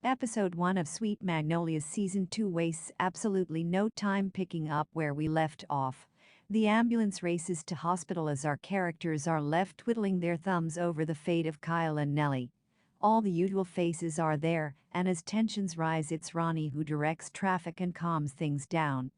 Episode 1 of Sweet Magnolias Season 2 wastes absolutely no time picking up where we left off. The ambulance races to hospital as our characters are left twiddling their thumbs over the fate of Kyle and Nellie. All the usual faces are there, and as tensions rise, it's Ronnie who directs traffic and calms things down.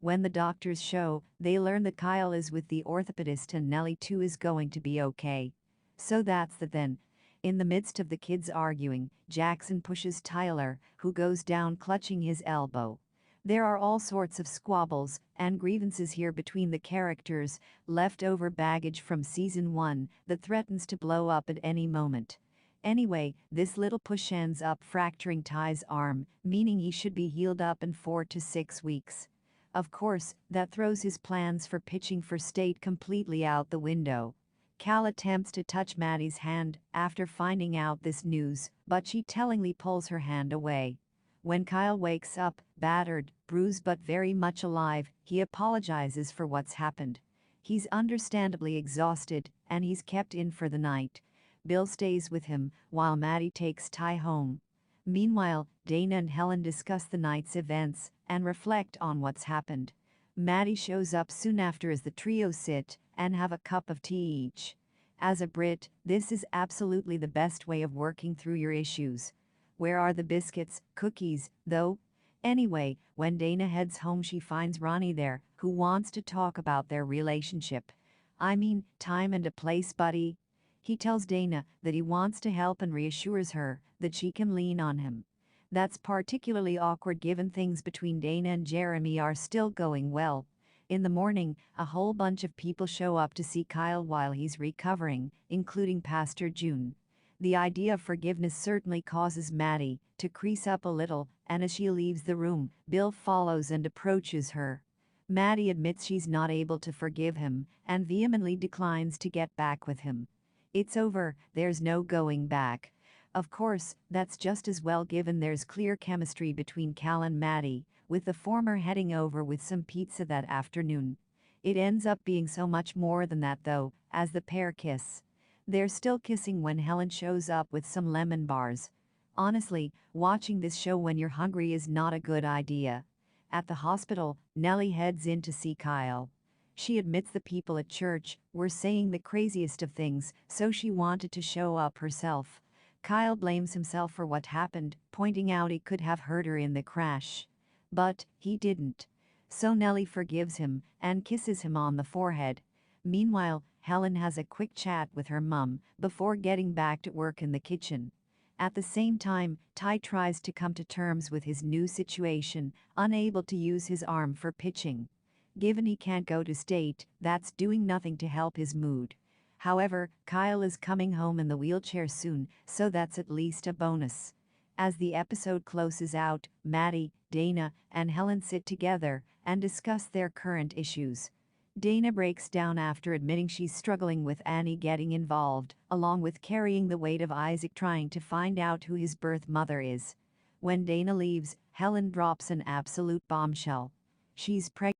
When the doctors show, they learn that Kyle is with the orthopedist and Nellie too is going to be okay. So that's the then. In the midst of the kids arguing, Jackson pushes Tyler, who goes down clutching his elbow. There are all sorts of squabbles and grievances here between the characters, leftover baggage from season 1 that threatens to blow up at any moment. Anyway, this little push ends up fracturing Ty's arm, meaning he should be healed up in 4 to 6 weeks. Of course, that throws his plans for pitching for state completely out the window. Cal attempts to touch Maddie's hand after finding out this news, but she tellingly pulls her hand away. When Kyle wakes up, battered, bruised but very much alive, he apologizes for what's happened. He's understandably exhausted, and he's kept in for the night. Bill stays with him, while Maddie takes Ty home. Meanwhile, Dana and Helen discuss the night's events and reflect on what's happened. Maddie shows up soon after as the trio sit and have a cup of tea each. As a Brit, this is absolutely the best way of working through your issues. Where are the biscuits, cookies, though? Anyway, when Dana heads home, she finds Ronnie there, who wants to talk about their relationship. I mean, time and a place, buddy. He tells Dana that he wants to help and reassures her that she can lean on him. That's particularly awkward given things between Dana and Jeremy are still going well. In the morning, a whole bunch of people show up to see Kyle while he's recovering, including Pastor June. The idea of forgiveness certainly causes Maddie to crease up a little, and as she leaves the room, Bill follows and approaches her. Maddie admits she's not able to forgive him and vehemently declines to get back with him. It's over, there's no going back. Of course, that's just as well given there's clear chemistry between Cal and Maddie, with the former heading over with some pizza that afternoon. It ends up being so much more than that though, as the pair kiss. They're still kissing when Helen shows up with some lemon bars. Honestly, watching this show when you're hungry is not a good idea. At the hospital, Nellie heads in to see Kyle. She admits the people at church were saying the craziest of things, so she wanted to show up herself. Kyle blames himself for what happened, pointing out he could have hurt her in the crash. But he didn't. So Nellie forgives him and kisses him on the forehead. Meanwhile, Helen has a quick chat with her mum before getting back to work in the kitchen. At the same time, Ty tries to come to terms with his new situation, unable to use his arm for pitching. Given he can't go to state, that's doing nothing to help his mood. However, Kyle is coming home in the wheelchair soon, so that's at least a bonus. As the episode closes out, Maddie, Dana, and Helen sit together and discuss their current issues. Dana breaks down after admitting she's struggling with Annie getting involved, along with carrying the weight of Isaac trying to find out who his birth mother is. When Dana leaves, Helen drops an absolute bombshell. She's pregnant.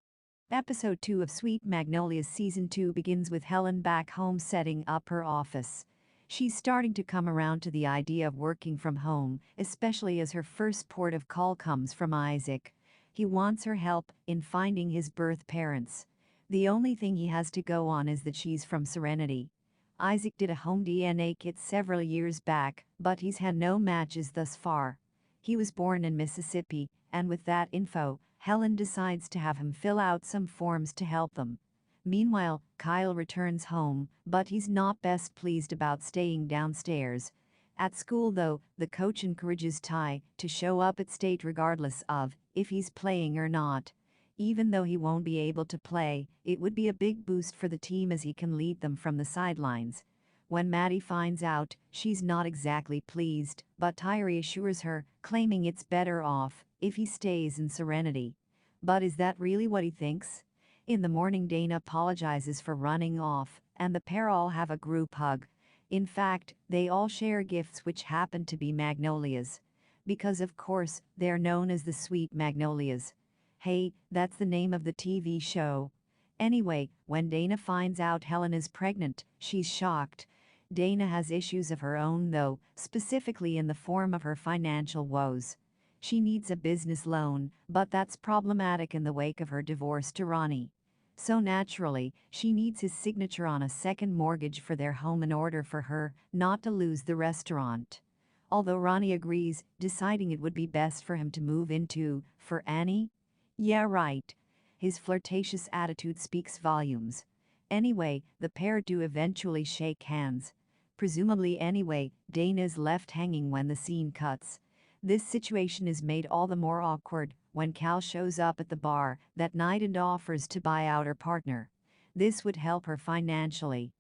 Episode 2 of Sweet Magnolias Season 2 begins with Helen back home setting up her office. She's starting to come around to the idea of working from home, especially as her first port of call comes from Isaac. He wants her help in finding his birth parents. The only thing he has to go on is that she's from Serenity. Isaac did a home DNA kit several years back, but he's had no matches thus far. He was born in Mississippi, and with that info, Helen decides to have him fill out some forms to help them. Meanwhile, Kyle returns home, but he's not best pleased about staying downstairs. At school though, the coach encourages Ty to show up at state regardless of if he's playing or not. Even though he won't be able to play, it would be a big boost for the team as he can lead them from the sidelines. When Maddie finds out, she's not exactly pleased, but Ty reassures her, claiming it's better off if he stays in Serenity. But is that really what he thinks? In the morning, Dana apologizes for running off, and the pair all have a group hug. In fact, they all share gifts which happen to be magnolias. Because of course, they're known as the Sweet Magnolias. Hey, that's the name of the TV show. Anyway, when Dana finds out Helen is pregnant, she's shocked. Dana has issues of her own though, specifically in the form of her financial woes. She needs a business loan, but that's problematic in the wake of her divorce to Ronnie. So naturally, she needs his signature on a second mortgage for their home in order for her not to lose the restaurant. Although Ronnie agrees, deciding it would be best for him to move into, for Annie? Yeah, right. His flirtatious attitude speaks volumes. Anyway, the pair do eventually shake hands. Presumably anyway, Dana is left hanging when the scene cuts. This situation is made all the more awkward when Cal shows up at the bar that night and offers to buy out her partner. This would help her financially.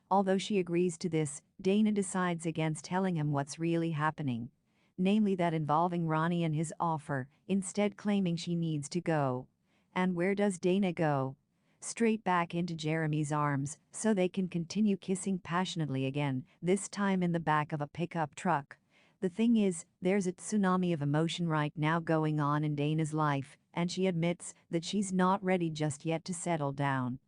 Although she agrees to this, Dana decides against telling him what's really happening. Namely that involving Ronnie and his offer, instead claiming she needs to go. And where does Dana go? Straight back into Jeremy's arms, so they can continue kissing passionately again, this time in the back of a pickup truck. The thing is, there's a tsunami of emotion right now going on in Dana's life, and she admits that she's not ready just yet to settle down.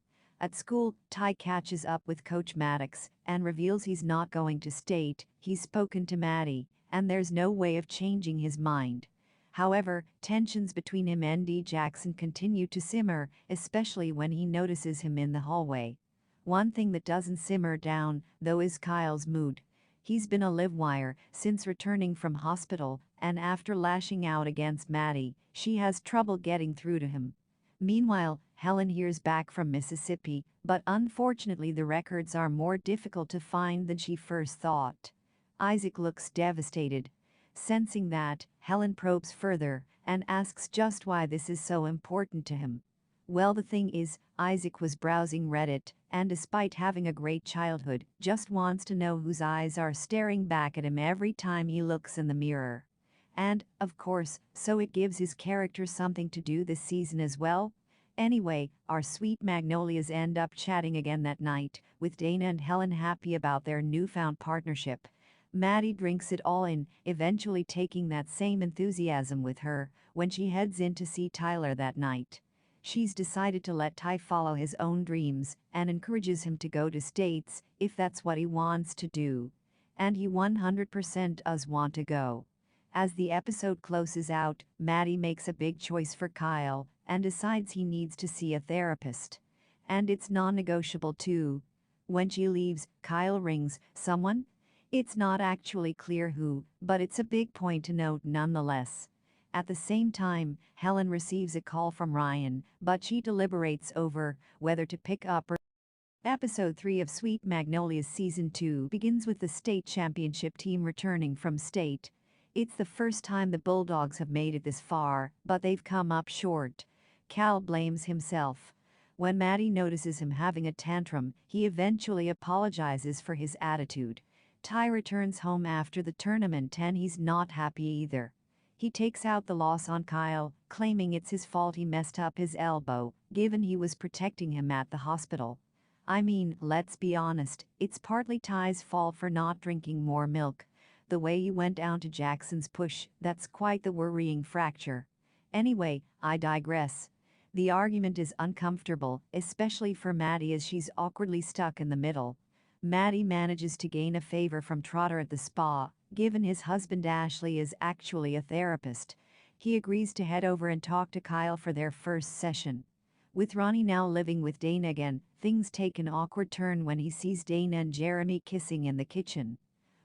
At school, Ty catches up with Coach Maddox and reveals he's not going to state. He's spoken to Maddie, and there's no way of changing his mind. However, tensions between him and D. Jackson continue to simmer, especially when he notices him in the hallway. One thing that doesn't simmer down, though, is Kyle's mood. He's been a live wire since returning from hospital, and after lashing out against Maddie, she has trouble getting through to him. Meanwhile, Helen hears back from Mississippi, but unfortunately the records are more difficult to find than she first thought. Isaac looks devastated. Sensing that, Helen probes further and asks just why this is so important to him. Well, the thing is, Isaac was browsing Reddit, and despite having a great childhood, just wants to know whose eyes are staring back at him every time he looks in the mirror. And, of course, so it gives his character something to do this season as well. Anyway, our Sweet Magnolias end up chatting again that night, with Dana and Helen happy about their newfound partnership. Maddie drinks it all in, eventually taking that same enthusiasm with her when she heads in to see Tyler that night. She's decided to let Ty follow his own dreams and encourages him to go to States if that's what he wants to do. And he 100% does want to go. As the episode closes out, Maddie makes a big choice for Kyle and decides he needs to see a therapist. And it's non-negotiable too. When she leaves, Kyle rings someone. It's not actually clear who, but it's a big point to note nonetheless. At the same time, Helen receives a call from Ryan, but she deliberates over whether to pick up or. Episode 3 of Sweet Magnolias Season 2 begins with the state championship team returning from state. It's the first time the Bulldogs have made it this far, but they've come up short. Cal blames himself. When Maddie notices him having a tantrum, he eventually apologizes for his attitude. Ty returns home after the tournament and he's not happy either. He takes out the loss on Kyle, claiming it's his fault he messed up his elbow, given he was protecting him at the hospital. I mean, let's be honest, it's partly Ty's fault for not drinking more milk. The way you went down to Jackson's push, that's quite the worrying fracture. Anyway, I digress. The argument is uncomfortable, especially for Maddie as she's awkwardly stuck in the middle. Maddie manages to gain a favor from Trotter at the spa, given his husband Ashley is actually a therapist. He agrees to head over and talk to Kyle for their first session. With Ronnie now living with Dana again, things take an awkward turn when he sees Dana and Jeremy kissing in the kitchen.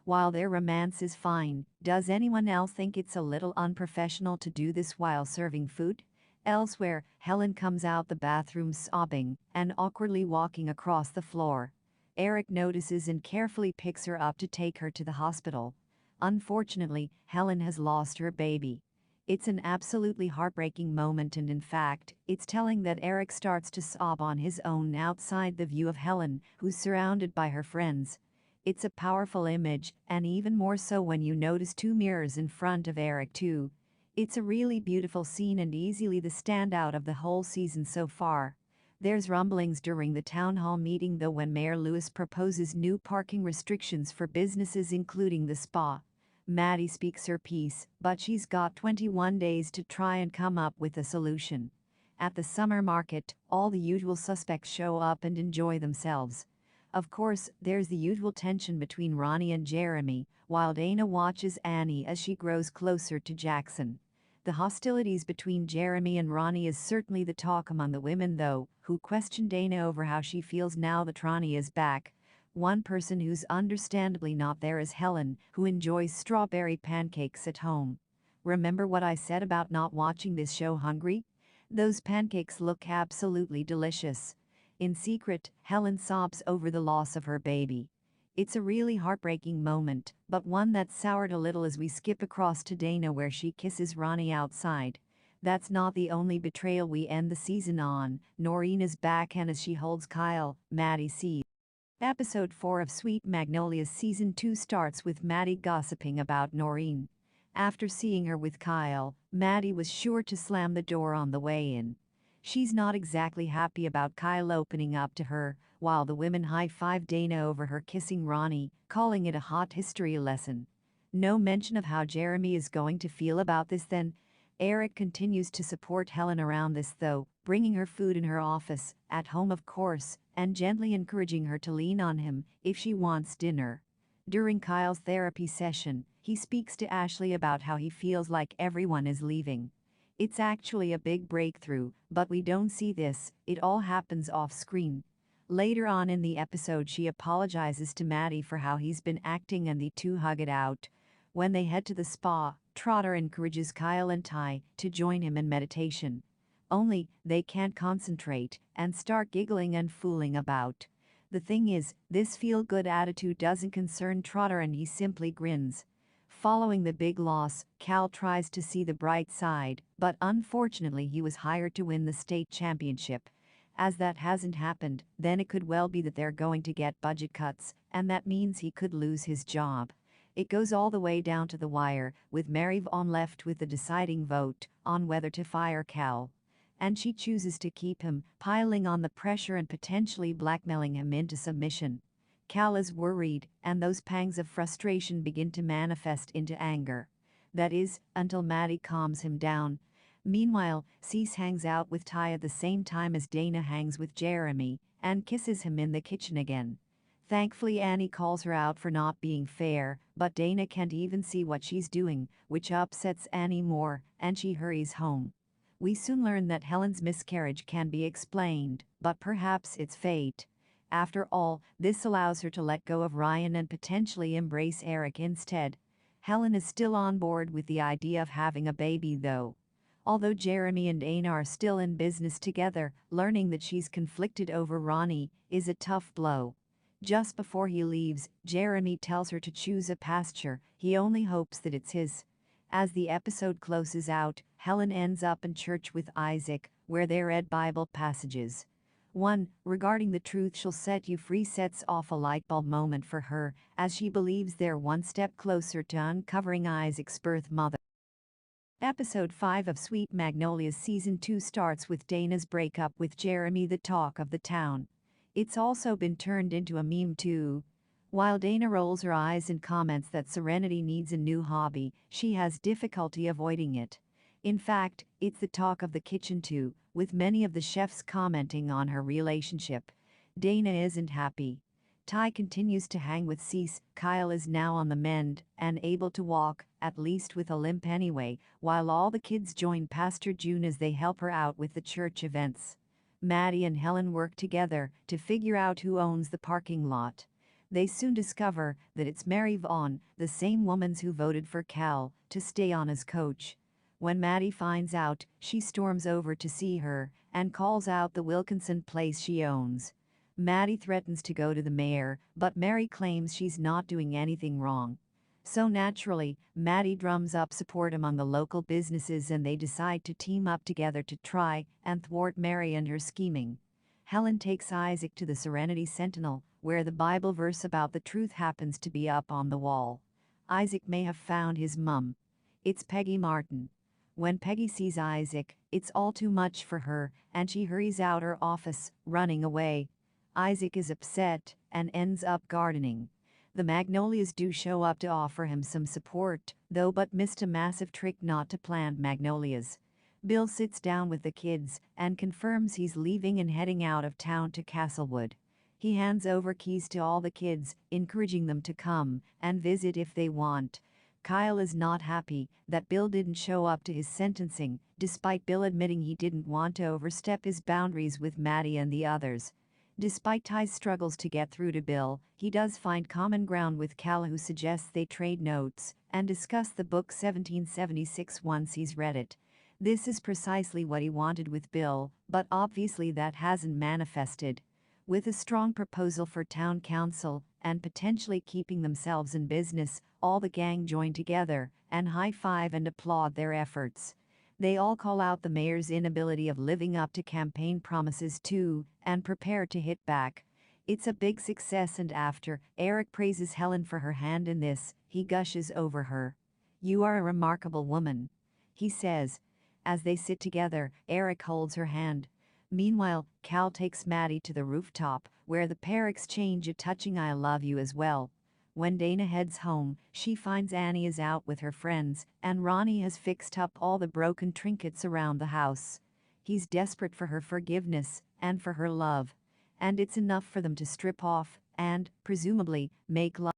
While their romance is fine, does anyone else think it's a little unprofessional to do this while serving food? Elsewhere, Helen comes out the bathroom sobbing and awkwardly walking across the floor. Eric notices and carefully picks her up to take her to the hospital. Unfortunately, Helen has lost her baby. It's an absolutely heartbreaking moment, and in fact, it's telling that Eric starts to sob on his own outside the view of Helen, who's surrounded by her friends. It's a powerful image, and even more so when you notice two mirrors in front of Eric too. It's a really beautiful scene and easily the standout of the whole season so far. There's rumblings during the town hall meeting though when Mayor Lewis proposes new parking restrictions for businesses including the spa. Maddie speaks her piece, but she's got 21 days to try and come up with a solution. At the summer market, all the usual suspects show up and enjoy themselves. Of course, there's the usual tension between Ronnie and Jeremy, while Dana watches Annie as she grows closer to Jackson. The hostilities between Jeremy and Ronnie is certainly the talk among the women though, who question Dana over how she feels now that Ronnie is back. One person who's understandably not there is Helen, who enjoys strawberry pancakes at home. Remember what I said about not watching this show hungry? Those pancakes look absolutely delicious. In secret, Helen sobs over the loss of her baby. It's a really heartbreaking moment, but one that soured a little as we skip across to Dana where she kisses Ronnie outside. That's not the only betrayal we end the season on. Noreen is back and as she holds Kyle, Maddie sees. Episode 4 of Sweet Magnolias Season 2 starts with Maddie gossiping about Noreen. After seeing her with Kyle, Maddie was sure to slam the door on the way in. She's not exactly happy about Kyle opening up to her, while the women high-five Dana over her kissing Ronnie, calling it a hot history lesson. No mention of how Jeremy is going to feel about this then. Eric continues to support Helen around this though, bringing her food in her office, at home of course, and gently encouraging her to lean on him if she wants dinner. During Kyle's therapy session, he speaks to Ashley about how he feels like everyone is leaving. It's actually a big breakthrough, but we don't see this, it all happens off-screen. Later on in the episode she apologizes to Maddie for how he's been acting and the two hug it out. When they head to the spa, Trotter encourages Kyle and Ty to join him in meditation. Only, they can't concentrate and start giggling and fooling about. The thing is, this feel-good attitude doesn't concern Trotter and he simply grins. Following the big loss, Cal tries to see the bright side, but unfortunately he was hired to win the state championship. As that hasn't happened, then it could well be that they're going to get budget cuts, and that means he could lose his job. It goes all the way down to the wire, with Mary Vaughn left with the deciding vote on whether to fire Cal. And she chooses to keep him, piling on the pressure and potentially blackmailing him into submission. Cal is worried, and those pangs of frustration begin to manifest into anger. That is, until Maddie calms him down. Meanwhile, Cease hangs out with Ty at the same time as Dana hangs with Jeremy, and kisses him in the kitchen again. Thankfully Annie calls her out for not being fair, but Dana can't even see what she's doing, which upsets Annie more, and she hurries home. We soon learn that Helen's miscarriage can be explained, but perhaps it's fate. After all, this allows her to let go of Ryan and potentially embrace Eric instead. Helen is still on board with the idea of having a baby though. Although Jeremy and Dana are still in business together, learning that she's conflicted over Ronnie is a tough blow. Just before he leaves, Jeremy tells her to choose a pasture, he only hopes that it's his. As the episode closes out, Helen ends up in church with Isaac, where they read Bible passages. One, regarding the truth shall set you free, sets off a lightbulb moment for her, as she believes they're one step closer to uncovering Isaac's birth mother. Episode 5 of Sweet Magnolias Season 2 starts with Dana's breakup with Jeremy, the talk of the town. It's also been turned into a meme too. While Dana rolls her eyes and comments that Serenity needs a new hobby, she has difficulty avoiding it. In fact, it's the talk of the kitchen too, with many of the chefs commenting on her relationship. Dana isn't happy. Ty continues to hang with Cease, Kyle is now on the mend and able to walk, at least with a limp anyway, while all the kids join Pastor June as they help her out with the church events. Maddie and Helen work together to figure out who owns the parking lot. They soon discover that it's Mary Vaughn, the same woman who voted for Cal to stay on as coach. When Maddie finds out, she storms over to see her and calls out the Wilkinson place she owns. Maddie threatens to go to the mayor, but Mary claims she's not doing anything wrong. So naturally, Maddie drums up support among the local businesses and they decide to team up together to try and thwart Mary and her scheming. Helen takes Isaac to the Serenity Sentinel, where the Bible verse about the truth happens to be up on the wall. Isaac may have found his mum. It's Peggy Martin. When Peggy sees Isaac, it's all too much for her, and she hurries out her office, running away. Isaac is upset and ends up gardening. The Magnolias do show up to offer him some support, though but missed a massive trick not to plant magnolias. Bill sits down with the kids and confirms he's leaving and heading out of town to Castlewood. He hands over keys to all the kids, encouraging them to come and visit if they want. Kyle is not happy that Bill didn't show up to his sentencing, despite Bill admitting he didn't want to overstep his boundaries with Maddie and the others. Despite Ty's struggles to get through to Bill, he does find common ground with Cal, who suggests they trade notes and discuss the book 1776 once he's read it. This is precisely what he wanted with Bill, but obviously that hasn't manifested. With a strong proposal for town council and potentially keeping themselves in business, all the gang join together and high-five and applaud their efforts. They all call out the mayor's inability of living up to campaign promises too, and prepare to hit back. It's a big success, and after Eric praises Helen for her hand in this, he gushes over her. "You are a remarkable woman," he says. As they sit together, Eric holds her hand. Meanwhile, Cal takes Maddie to the rooftop, where the pair exchange a touching "I love you" as well. When Dana heads home, she finds Annie is out with her friends, and Ronnie has fixed up all the broken trinkets around the house. He's desperate for her forgiveness and for her love. And it's enough for them to strip off and, presumably, make love.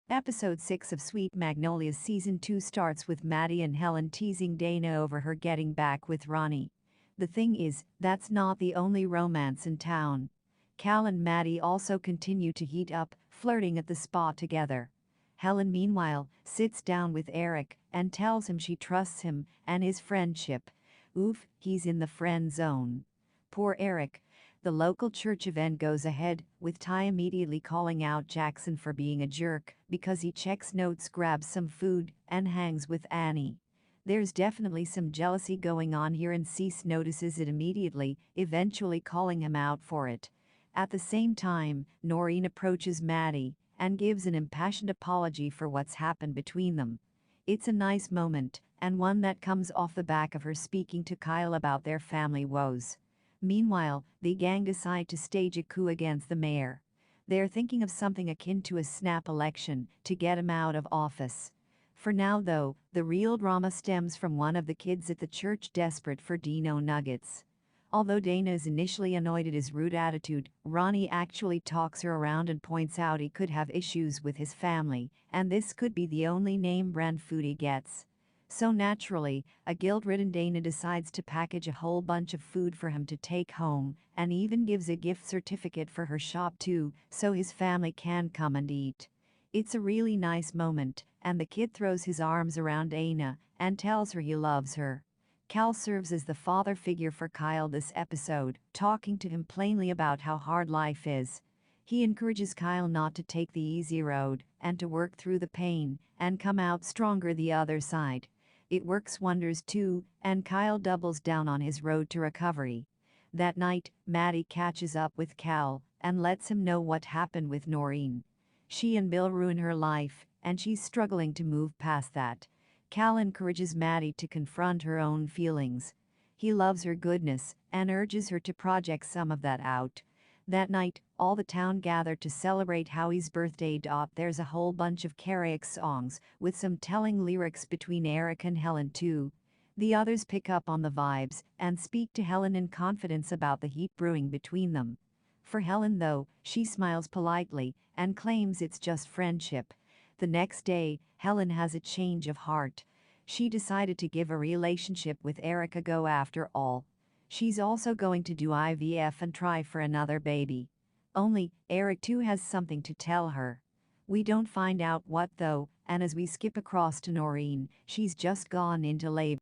Episode 6 of Sweet Magnolias Season 2 starts with Maddie and Helen teasing Dana over her getting back with Ronnie. The thing is, that's not the only romance in town. Cal and Maddie also continue to heat up, flirting at the spa together. Helen, meanwhile, sits down with Eric and tells him she trusts him and his friendship. Oof, he's in the friend zone. Poor Eric. The local church event goes ahead, with Ty immediately calling out Jackson for being a jerk because he checks notes, grabs some food, and hangs with Annie. There's definitely some jealousy going on here, and Cease notices it immediately, eventually calling him out for it. At the same time, Noreen approaches Maddie and gives an impassioned apology for what's happened between them. It's a nice moment, and one that comes off the back of her speaking to Kyle about their family woes. Meanwhile, the gang decide to stage a coup against the mayor. They're thinking of something akin to a snap election to get him out of office. For now, though, the real drama stems from one of the kids at the church desperate for Dino nuggets. Although Dana is initially annoyed at his rude attitude, Ronnie actually talks her around and points out he could have issues with his family, and this could be the only name-brand food he gets. So naturally, a guilt-ridden Dana decides to package a whole bunch of food for him to take home, and even gives a gift certificate for her shop too, so his family can come and eat. It's a really nice moment, and the kid throws his arms around Dana and tells her he loves her. Cal serves as the father figure for Kyle this episode, talking to him plainly about how hard life is. He encourages Kyle not to take the easy road and to work through the pain and come out stronger the other side. It works wonders too, and Kyle doubles down on his road to recovery. That night, Maddie catches up with Cal and lets him know what happened with Noreen. She and Bill ruin her life, and she's struggling to move past that. Cal encourages Maddie to confront her own feelings. He loves her goodness and urges her to project some of that out. That night, all the town gather to celebrate Howie's birthday. There's a whole bunch of karaoke songs, with some telling lyrics between Eric and Helen too. The others pick up on the vibes and speak to Helen in confidence about the heat brewing between them. For Helen, though, she smiles politely and claims it's just friendship. The next day, Helen has a change of heart. She decided to give a relationship with Eric a go after all. She's also going to do IVF and try for another baby. Only, Eric too has something to tell her. We don't find out what though, and as we skip across to Noreen, she's just gone into labor.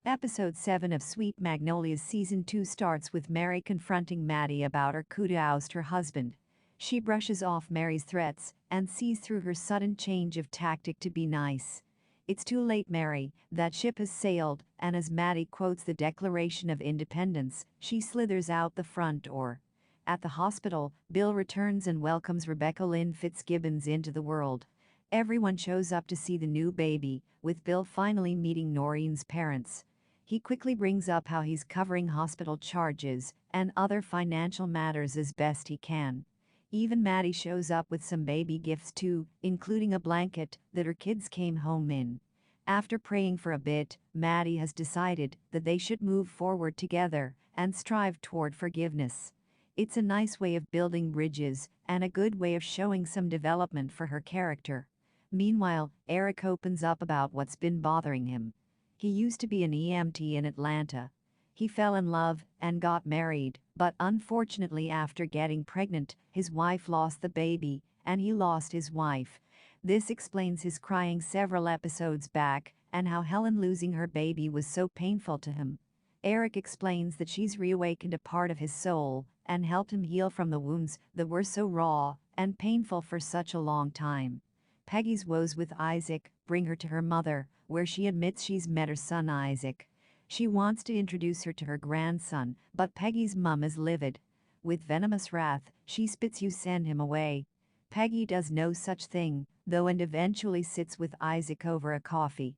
Episode 7 of Sweet Magnolias Season 2 starts with Mary confronting Maddie about her coup to oust her husband. She brushes off Mary's threats and sees through her sudden change of tactic to be nice. It's too late, Mary, that ship has sailed, and as Maddie quotes the Declaration of Independence, she slithers out the front door. At the hospital, Bill returns and welcomes Rebecca Lynn Fitzgibbons into the world. Everyone shows up to see the new baby, with Bill finally meeting Noreen's parents. He quickly brings up how he's covering hospital charges and other financial matters as best he can. Even Maddie shows up with some baby gifts too, including a blanket that her kids came home in. After praying for a bit, Maddie has decided that they should move forward together and strive toward forgiveness. It's a nice way of building bridges and a good way of showing some development for her character. Meanwhile, Eric opens up about what's been bothering him. He used to be an EMT in Atlanta. He fell in love and got married, but unfortunately after getting pregnant, his wife lost the baby, and he lost his wife. This explains his crying several episodes back and how Helen losing her baby was so painful to him. Eric explains that she's reawakened a part of his soul and helped him heal from the wounds that were so raw and painful for such a long time. Peggy's woes with Isaac bring her to her mother, where she admits she's met her son Isaac. She wants to introduce her to her grandson, but Peggy's mum is livid. With venomous wrath, she spits you send him away. Peggy does no such thing, though, and eventually sits with Isaac over a coffee.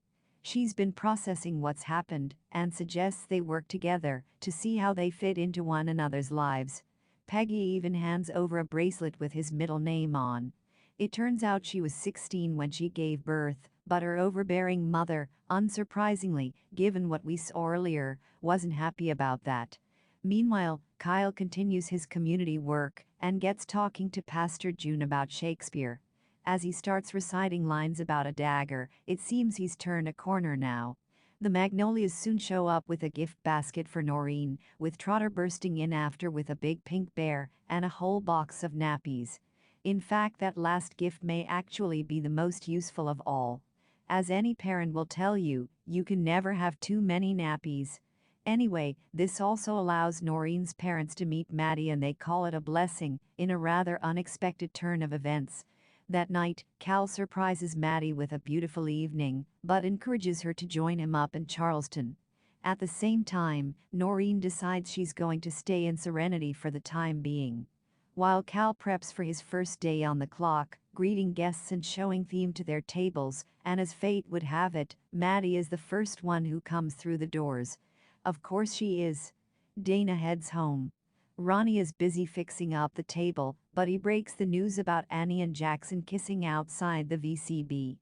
She's been processing what's happened and suggests they work together to see how they fit into one another's lives. Peggy even hands over a bracelet with his middle name on. It turns out she was 16 when she gave birth, but her overbearing mother, unsurprisingly, given what we saw earlier, wasn't happy about that. Meanwhile, Kyle continues his community work and gets talking to Pastor June about Shakespeare. As he starts reciting lines about a dagger, it seems he's turned a corner now. The Magnolias soon show up with a gift basket for Noreen, with Trotter bursting in after with a big pink bear and a whole box of nappies. In fact, that last gift may actually be the most useful of all. As any parent will tell you, you can never have too many nappies. Anyway, this also allows Noreen's parents to meet Maddie, and they call it a blessing, in a rather unexpected turn of events. That night, Cal surprises Maddie with a beautiful evening, but encourages her to join him up in Charleston. At the same time, Noreen decides she's going to stay in Serenity for the time being. While Cal preps for his first day on the clock, greeting guests and showing theme to their tables, and as fate would have it, Maddie is the first one who comes through the doors. Of course she is. Dana heads home. Ronnie is busy fixing up the table, but he breaks the news about Annie and Jackson kissing outside the VCB.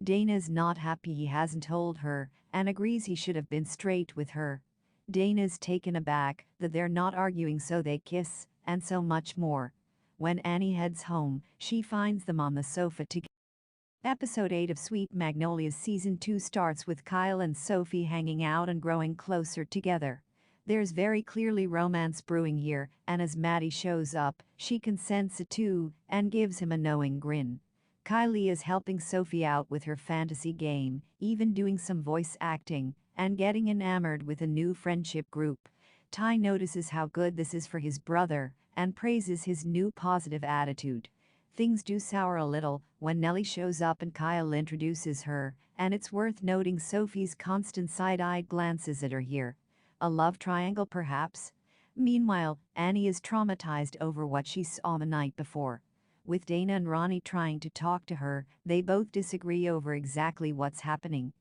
Dana is not happy he hasn't told her, and agrees he should have been straight with her. Dana is taken aback that they're not arguing, so they kiss, and so much more. When Annie heads home, she finds them on the sofa together. Episode 8 of Sweet Magnolias Season 2 starts with Kyle and Sophie hanging out and growing closer together. There's very clearly romance brewing here, and as Maddie shows up, she consents it too and gives him a knowing grin. Kylie is helping Sophie out with her fantasy game, even doing some voice acting, and getting enamored with a new friendship group. Ty notices how good this is for his brother and praises his new positive attitude. Things do sour a little when Nellie shows up and Kyle introduces her, and it's worth noting Sophie's constant side-eyed glances at her here. A love triangle, perhaps? Meanwhile, Annie is traumatized over what she saw the night before. With Dana and Ronnie trying to talk to her, they both disagree over exactly what's happening.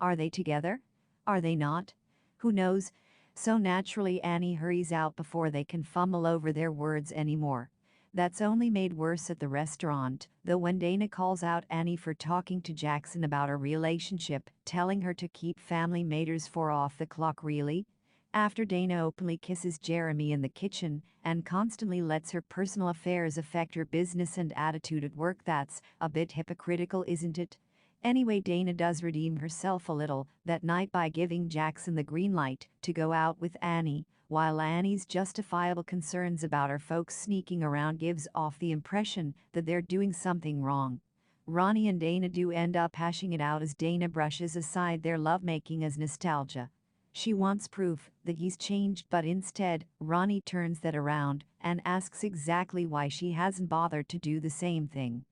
Are they together? Are they not? Who knows? So naturally, Annie hurries out before they can fumble over their words anymore. That's only made worse at the restaurant, though, when Dana calls out Annie for talking to Jackson about her relationship, telling her to keep family matters for off the clock. Really? After Dana openly kisses Jeremy in the kitchen and constantly lets her personal affairs affect her business and attitude at work, that's a bit hypocritical, isn't it? Anyway, Dana does redeem herself a little that night by giving Jackson the green light to go out with Annie, while Annie's justifiable concerns about her folks sneaking around gives off the impression that they're doing something wrong. Ronnie and Dana do end up hashing it out as Dana brushes aside their lovemaking as nostalgia. She wants proof that he's changed, but instead, Ronnie turns that around and asks exactly why she hasn't bothered to do the same thing.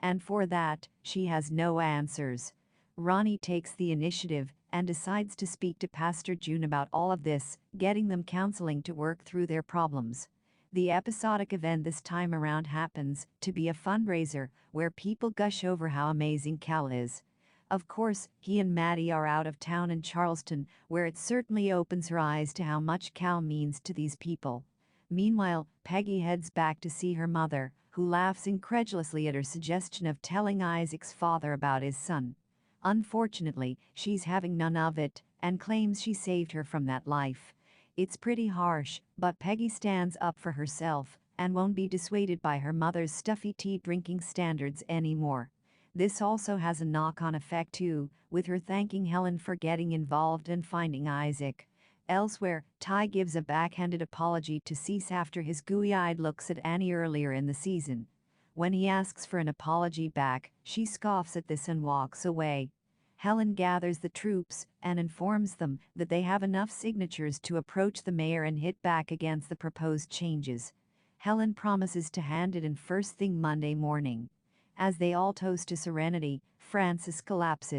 And for that, she has no answers. Ronnie takes the initiative and decides to speak to Pastor June about all of this, getting them counseling to work through their problems. The episodic event this time around happens to be a fundraiser where people gush over how amazing Cal is. Of course, he and Maddie are out of town in Charleston, where it certainly opens her eyes to how much Cal means to these people. Meanwhile, Peggy heads back to see her mother, who laughs incredulously at her suggestion of telling Isaac's father about his son. Unfortunately, she's having none of it and claims she saved her from that life. It's pretty harsh, but Peggy stands up for herself and won't be dissuaded by her mother's stuffy tea-drinking standards anymore. This also has a knock-on effect too, with her thanking Helen for getting involved and finding Isaac. Elsewhere, Ty gives a backhanded apology to Cease after his gooey-eyed looks at Annie earlier in the season. When he asks for an apology back, she scoffs at this and walks away. Helen gathers the troops and informs them that they have enough signatures to approach the mayor and hit back against the proposed changes. Helen promises to hand it in first thing Monday morning. As they all toast to Serenity, Francis collapses.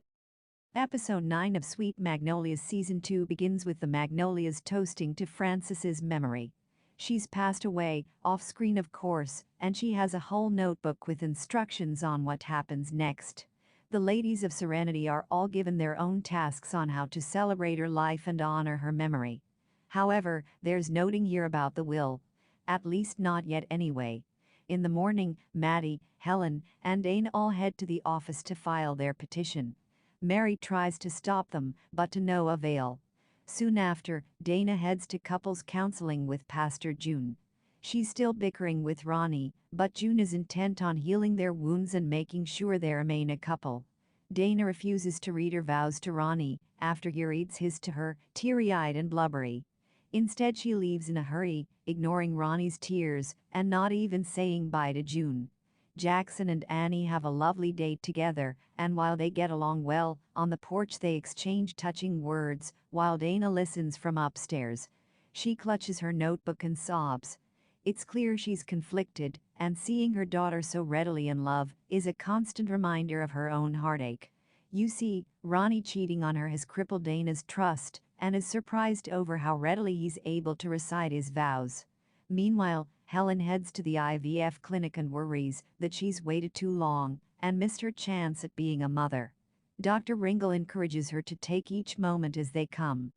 Episode 9 of Sweet Magnolias Season 2 begins with the Magnolias toasting to Francis's memory. She's passed away, off-screen of course, and she has a whole notebook with instructions on what happens next. The ladies of Serenity are all given their own tasks on how to celebrate her life and honor her memory. However, there's nothing here about the will. At least not yet anyway. In the morning, Maddie, Helen, and Dana all head to the office to file their petition. Mary tries to stop them, but to no avail. Soon after, Dana heads to couples counseling with Pastor June. She's still bickering with Ronnie, but June is intent on healing their wounds and making sure they remain a couple. Dana refuses to read her vows to Ronnie after he reads his to her, teary-eyed and blubbery. Instead, she leaves in a hurry, ignoring Ronnie's tears and not even saying bye to June. Jackson and Annie have a lovely date together, and while they get along well, on the porch they exchange touching words while Dana listens from upstairs. She clutches her notebook and sobs. It's clear she's conflicted, and seeing her daughter so readily in love is a constant reminder of her own heartache. You see, Ronnie cheating on her has crippled Dana's trust and is surprised over how readily he's able to recite his vows. Meanwhile, Helen heads to the IVF clinic and worries that she's waited too long and missed her chance at being a mother. Dr. Ringle encourages her to take each moment as they come.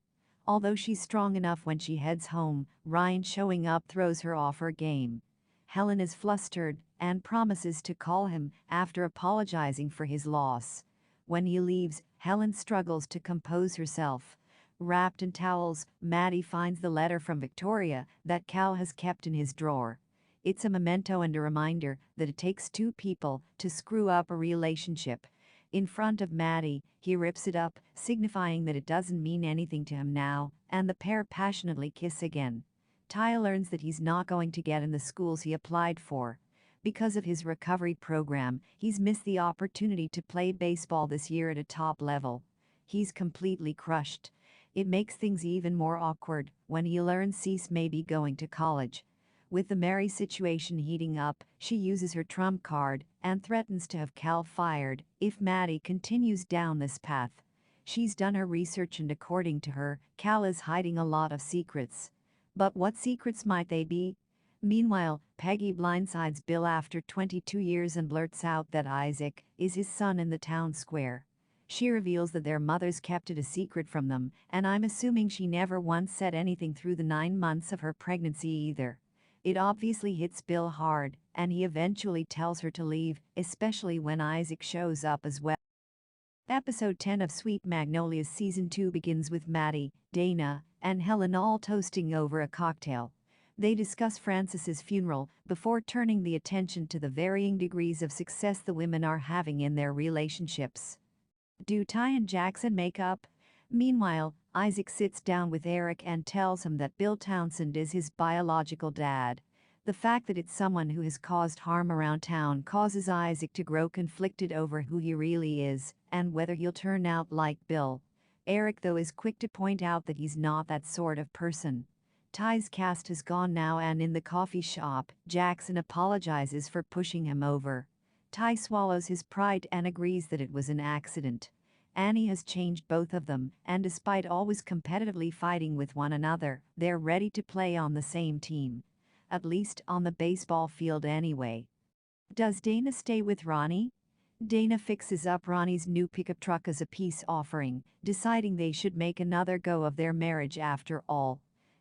Although she's strong enough when she heads home, Ryan showing up throws her off her game. Helen is flustered and promises to call him after apologizing for his loss. When he leaves, Helen struggles to compose herself. Wrapped in towels, Maddie finds the letter from Victoria that Cal has kept in his drawer. It's a memento and a reminder that it takes two people to screw up a relationship. In front of Maddie, he rips it up, signifying that it doesn't mean anything to him now, and the pair passionately kiss again. Ty learns that he's not going to get in the schools he applied for. Because of his recovery program, he's missed the opportunity to play baseball this year at a top level. He's completely crushed. It makes things even more awkward when he learns Cease may be going to college. With the Mary situation heating up, she uses her trump card and threatens to have Cal fired if Maddie continues down this path. She's done her research and according to her, Cal is hiding a lot of secrets. But what secrets might they be? Meanwhile, Peggy blindsides Bill after 22 years and blurts out that Isaac is his son in the town square. She reveals that their mothers kept it a secret from them, and I'm assuming she never once said anything through the 9 months of her pregnancy either. It obviously hits Bill hard, and he eventually tells her to leave, especially when Isaac shows up as well. Episode 10 of Sweet Magnolias Season 2 begins with Maddie, Dana, and Helen all toasting over a cocktail. They discuss Francis's funeral before turning the attention to the varying degrees of success the women are having in their relationships. Do Ty and Jackson make up? Meanwhile, Isaac sits down with Eric and tells him that Bill Townsend is his biological dad. The fact that it's someone who has caused harm around town causes Isaac to grow conflicted over who he really is and whether he'll turn out like Bill. Eric, though, is quick to point out that he's not that sort of person. Ty's cast has gone now, and in the coffee shop, Jackson apologizes for pushing him over. Ty swallows his pride and agrees that it was an accident. Annie has changed both of them, and despite always competitively fighting with one another, they're ready to play on the same team. At least on the baseball field anyway. Does Dana stay with Ronnie? Dana fixes up Ronnie's new pickup truck as a peace offering, deciding they should make another go of their marriage after all.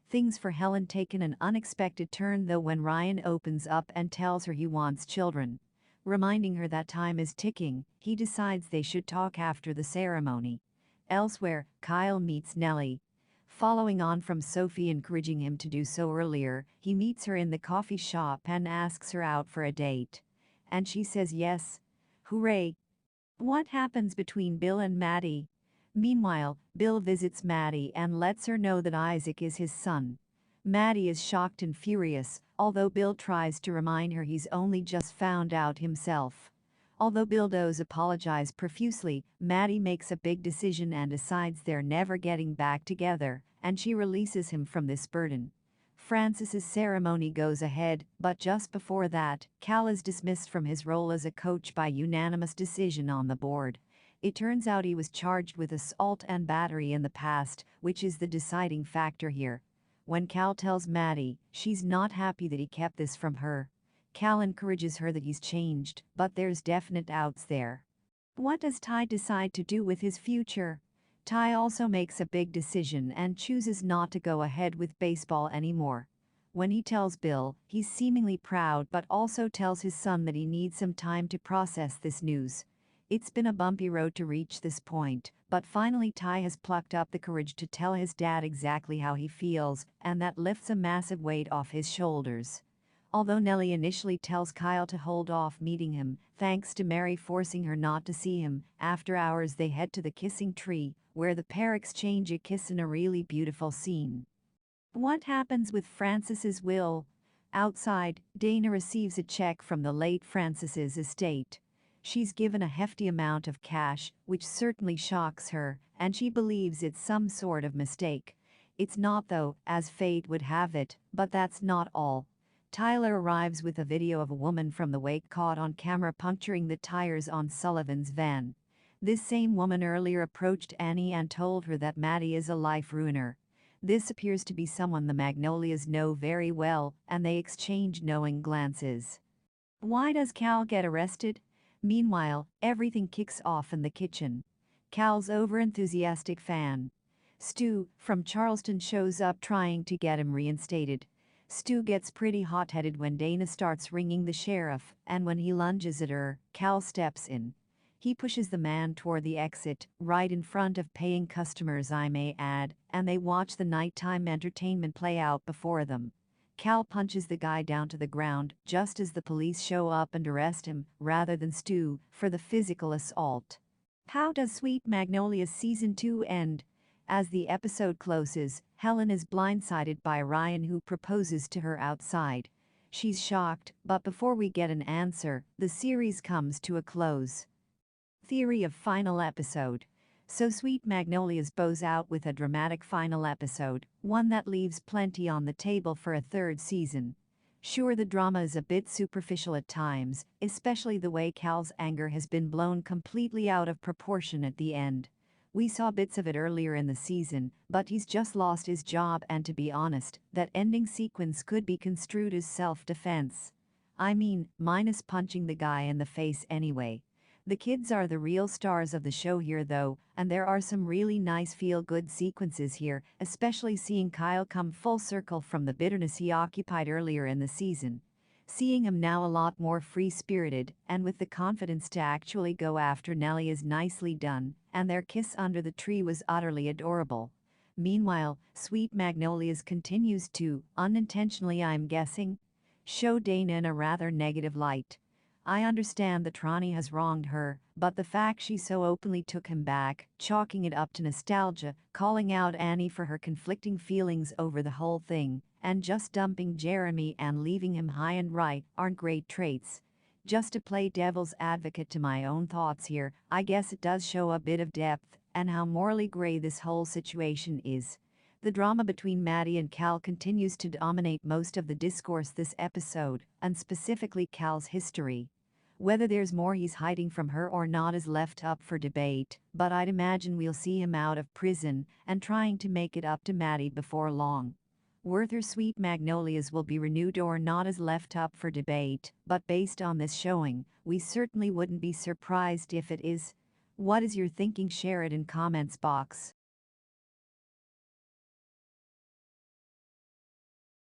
Things for Helen take an unexpected turn though when Ryan opens up and tells her he wants children. Reminding her that time is ticking, he decides they should talk after the ceremony. Elsewhere, Kyle meets Nellie. Following on from Sophie encouraging him to do so earlier, he meets her in the coffee shop and asks her out for a date. And she says yes. Hooray! What happens between Bill and Maddie? Meanwhile, Bill visits Maddie and lets her know that Isaac is his son. Maddie is shocked and furious, although Bill tries to remind her he's only just found out himself. Although Bill does apologize profusely, Maddie makes a big decision and decides they're never getting back together, and she releases him from this burden. Francis's ceremony goes ahead, but just before that, Cal is dismissed from his role as a coach by unanimous decision on the board. It turns out he was charged with assault and battery in the past, which is the deciding factor here. When Cal tells Maddie, she's not happy that he kept this from her. Cal encourages her that he's changed, but there's definite doubts there. What does Ty decide to do with his future? Ty also makes a big decision and chooses not to go ahead with baseball anymore. When he tells Bill, he's seemingly proud but also tells his son that he needs some time to process this news. It's been a bumpy road to reach this point, but finally Ty has plucked up the courage to tell his dad exactly how he feels, and that lifts a massive weight off his shoulders. Although Nellie initially tells Kyle to hold off meeting him, thanks to Mary forcing her not to see him, after hours they head to the kissing tree, where the pair exchange a kiss in a really beautiful scene. What happens with Francis's will? Outside, Dana receives a check from the late Francis's estate. She's given a hefty amount of cash, which certainly shocks her, and she believes it's some sort of mistake. It's not though, as fate would have it, but that's not all. Tyler arrives with a video of a woman from the wake caught on camera puncturing the tires on Sullivan's van. This same woman earlier approached Annie and told her that Maddie is a life ruiner. This appears to be someone the Magnolias know very well, and they exchange knowing glances. Why does Cal get arrested? Meanwhile, everything kicks off in the kitchen. Cal's overenthusiastic fan, Stu, from Charleston, shows up trying to get him reinstated. Stu gets pretty hot-headed when Dana starts ringing the sheriff, and when he lunges at her, Cal steps in. He pushes the man toward the exit, right in front of paying customers I may add, and they watch the nighttime entertainment play out before them. Cal punches the guy down to the ground just as the police show up and arrest him, rather than Stu, for the physical assault. How does Sweet Magnolias Season 2 end? As the episode closes, Helen is blindsided by Ryan, who proposes to her outside. She's shocked, but before we get an answer, the series comes to a close. Theory of final episode. So Sweet Magnolias bows out with a dramatic final episode, one that leaves plenty on the table for a third season. Sure, the drama is a bit superficial at times, especially the way Cal's anger has been blown completely out of proportion at the end. We saw bits of it earlier in the season, but he's just lost his job, and to be honest, that ending sequence could be construed as self-defense. I mean, minus punching the guy in the face anyway. The kids are the real stars of the show here though, and there are some really nice feel-good sequences here, especially seeing Kyle come full circle from the bitterness he occupied earlier in the season. Seeing him now a lot more free-spirited, and with the confidence to actually go after Nellie is nicely done, and their kiss under the tree was utterly adorable. Meanwhile, Sweet Magnolias continues to, unintentionally I'm guessing, show Dana in a rather negative light. I understand that Ronnie has wronged her, but the fact she so openly took him back, chalking it up to nostalgia, calling out Annie for her conflicting feelings over the whole thing, and just dumping Jeremy and leaving him high and right aren't great traits. Just to play devil's advocate to my own thoughts here, I guess it does show a bit of depth and how morally gray this whole situation is. The drama between Maddie and Cal continues to dominate most of the discourse this episode, and specifically Cal's history. Whether there's more he's hiding from her or not is left up for debate, but I'd imagine we'll see him out of prison and trying to make it up to Maddie before long. Whether Sweet Magnolias will be renewed or not is left up for debate, but based on this showing, we certainly wouldn't be surprised if it is. What is your thinking? Share it in comments box.